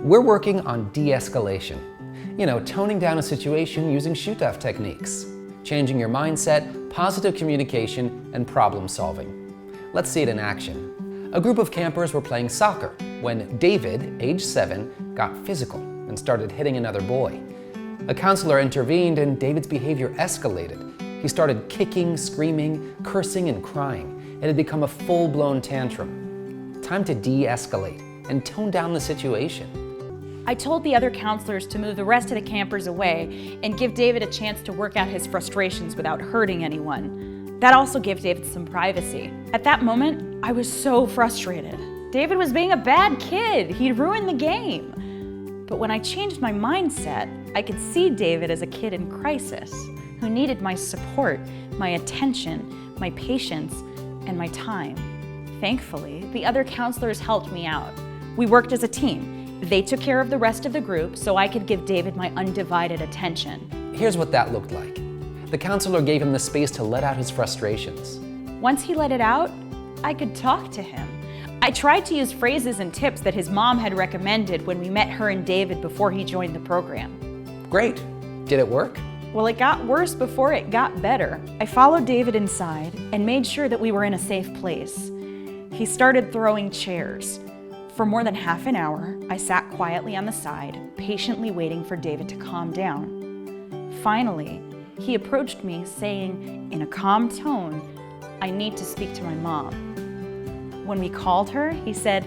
We're working on de-escalation. You know, toning down a situation using Shutaf techniques. Changing your mindset, positive communication, and problem solving. Let's see it in action. A group of campers were playing soccer when David, age 7, got physical and started hitting another boy. A counselor intervened and David's behavior escalated. He started kicking, screaming, cursing, and crying. It had become a full-blown tantrum. Time to de-escalate and tone down the situation. I told the other counselors to move the rest of the campers away and give David a chance to work out his frustrations without hurting anyone. That also gave David some privacy. At that moment, I was so frustrated. David was being a bad kid. He'd ruined the game. But when I changed my mindset, I could see David as a kid in crisis who needed my support, my attention, my patience, and my time. Thankfully, the other counselors helped me out. We worked as a team. They took care of the rest of the group so I could give David my undivided attention. Here's what that looked like. The counselor gave him the space to let out his frustrations. Once he let it out, I could talk to him. I tried to use phrases and tips that his mom had recommended when we met her and David before he joined the program. Great. Did it work? Well, it got worse before it got better. I followed David inside and made sure that we were in a safe place. He started throwing chairs. For more than half an hour, I sat quietly on the side, patiently waiting for David to calm down. Finally, he approached me saying, in a calm tone, "I need to speak to my mom." When we called her, he said,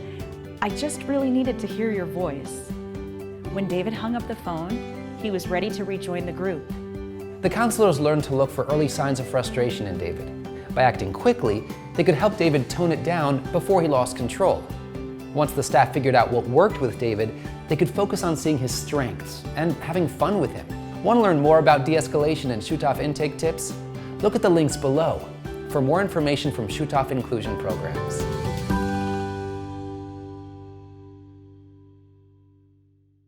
"I just really needed to hear your voice." When David hung up the phone, he was ready to rejoin the group. The counselors learned to look for early signs of frustration in David. By acting quickly, they could help David tone it down before he lost control. Once the staff figured out what worked with David, they could focus on seeing his strengths and having fun with him. Want to learn more about de-escalation and Shutaf intake tips? Look at the links below for more information from Shutaf inclusion programs.